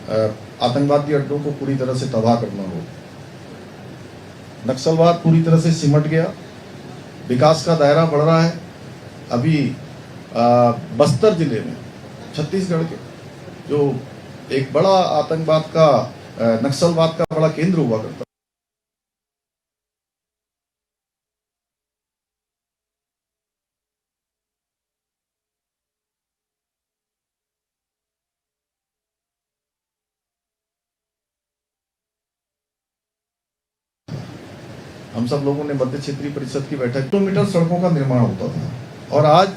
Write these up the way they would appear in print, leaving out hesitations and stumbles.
आतंकवादी अड्डों को पूरी तरह से तबाह करना हो। नक्सलवाद पूरी तरह से सिमट गया, विकास का दायरा बढ़ रहा है। अभी बस्तर जिले में छत्तीसगढ़ के जो एक बड़ा आतंकवाद का नक्सलवाद का बड़ा केंद्र हुआ करता, हम सब लोगों ने मध्य क्षेत्रीय परिषद की बैठक, किलोमीटर सड़कों का निर्माण होता था और आज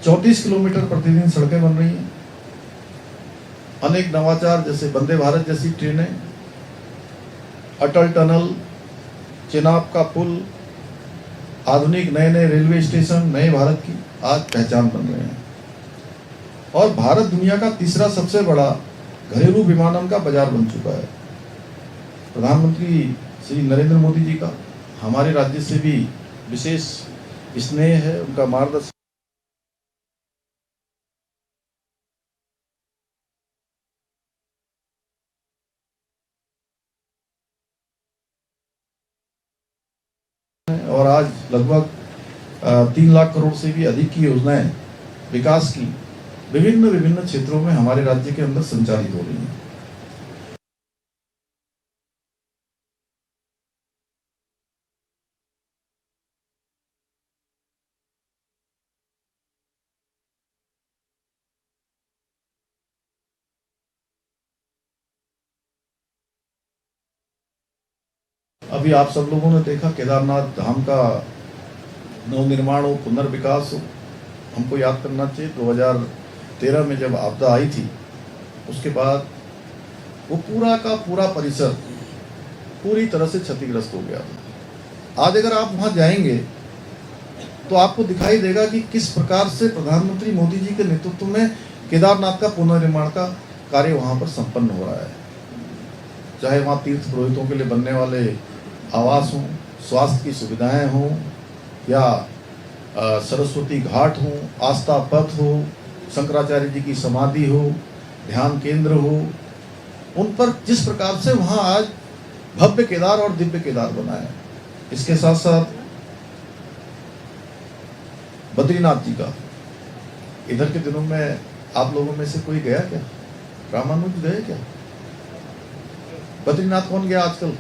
34 किलोमीटर प्रतिदिन सड़कें बन रही हैं। अनेक नवाचार जैसे वंदे भारत जैसी ट्रेनें, अटल टनल, चेनाब का पुल, आधुनिक नए नए रेलवे स्टेशन नए भारत की आज पहचान बन रहे हैं। और भारत दुनिया का तीसरा सबसे बड़ा घरेलू विमानन का बाजार बन चुका है। प्रधानमंत्री श्री नरेंद्र मोदी जी का हमारे राज्य से भी विशेष स्नेह है, उनका मार्गदर्शन। और आज लगभग 3 लाख करोड़ से भी अधिक की योजनाएं विकास की विभिन्न विभिन्न क्षेत्रों में हमारे राज्य के अंदर संचालित हो रही हैं। अभी आप सब लोगों ने देखा केदारनाथ धाम का नवनिर्माण हो, पुनर्विकास हो। हमको याद करना चाहिए 2013 में जब आपदा आई थी, उसके बाद वो पूरा का पूरा परिसर पूरी तरह से क्षतिग्रस्त हो गया था। आज अगर आप वहां जाएंगे तो आपको दिखाई देगा कि किस प्रकार से प्रधानमंत्री मोदी जी के नेतृत्व में केदारनाथ का पुनर्निर्माण का कार्य वहां पर संपन्न हो रहा है। चाहे वहां तीर्थ पुरोहितों के लिए बनने वाले आवास हों, स्वास्थ्य की सुविधाएं हों, या सरस्वती घाट हो, आस्था पथ हो, शंकराचार्य जी की समाधि हो, ध्यान केंद्र हो, उन पर जिस प्रकार से वहां आज भव्य केदार और दिव्य केदार बना है। इसके साथ साथ बद्रीनाथ जी का, इधर के दिनों में आप लोगों में से कोई गया क्या? रामानुज गए क्या? बद्रीनाथ कौन गया आजकल?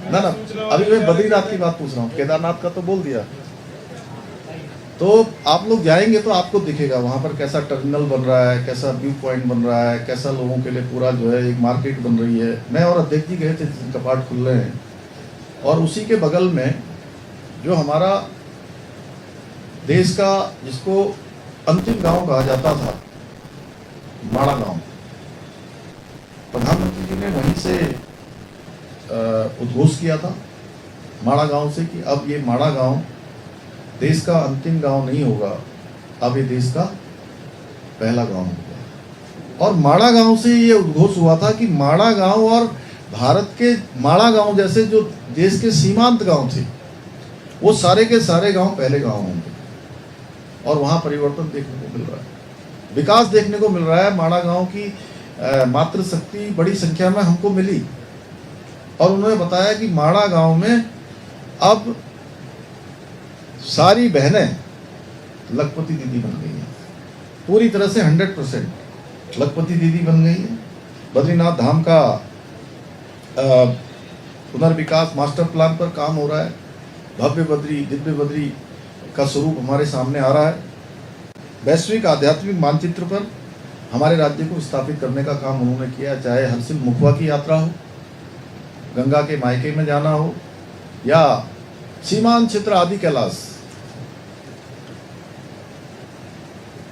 ना अभी मैं बद्रीनाथ की बात पूछ रहा हूँ, केदारनाथ का तो बोल दिया। तो आप लोग जाएंगे तो आपको दिखेगा वहां पर कैसा टर्मिनल बन रहा है, कैसा व्यू पॉइंट बन रहा है, कैसा लोगों के लिए पूरा जो है एक मार्केट बन रही है। मैं और अध्यक्ष जी गए थे, कपाट खुल रहे हैं। और उसी के बगल में जो हमारा देश का जिसको अंतिम गांव कहा जाता था, माड़ा गांव, प्रधानमंत्री जी ने वहीं से उद्घोष किया था माड़ा गांव से कि अब ये माड़ा गांव देश का अंतिम गांव नहीं होगा, अब ये देश का पहला गांव होगा। और माड़ा गांव से ये उद्घोष हुआ था कि माड़ा गांव और भारत के माड़ा गांव जैसे जो देश के सीमांत गांव थे, वो सारे के सारे गांव पहले गांव होंगे। और वहां परिवर्तन देखने को मिल रहा है, विकास देखने को मिल रहा है। माड़ा गांव की मातृ शक्ति बड़ी संख्या में हमको मिली और उन्होंने बताया कि माड़ा गांव में अब सारी बहनें लखपति दीदी बन गई हैं, पूरी तरह से 100% लखपति दीदी बन गई है। बद्रीनाथ धाम का पुनर्विकास मास्टर प्लान पर काम हो रहा है। भव्य बद्री दिव्य बद्री का स्वरूप हमारे सामने आ रहा है। वैश्विक आध्यात्मिक मानचित्र पर हमारे राज्य को स्थापित करने का काम उन्होंने किया। चाहे हरसिल मुखवा की यात्रा हो, गंगा के मायके में जाना हो, या सीमांत क्षेत्र आदि कैलाश।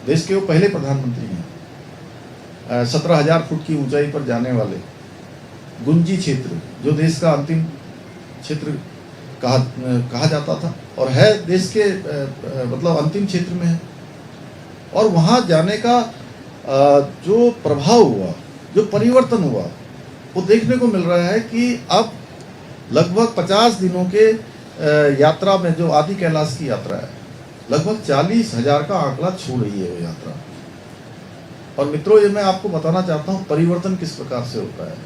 देश के वो पहले प्रधानमंत्री हैं 17,000 फुट की ऊंचाई पर जाने वाले। गुंजी क्षेत्र जो देश का अंतिम क्षेत्र कहा जाता था और है देश के मतलब अंतिम क्षेत्र में है। और वहां जाने का जो प्रभाव हुआ, जो परिवर्तन हुआ, वो देखने को मिल रहा है कि अब लगभग 50 दिनों के यात्रा में जो आदि कैलाश की यात्रा है, लगभग 40,000 का आंकड़ा छू रही है वो यात्रा। और मित्रों, ये मैं आपको बताना चाहता हूँ परिवर्तन किस प्रकार से होता है।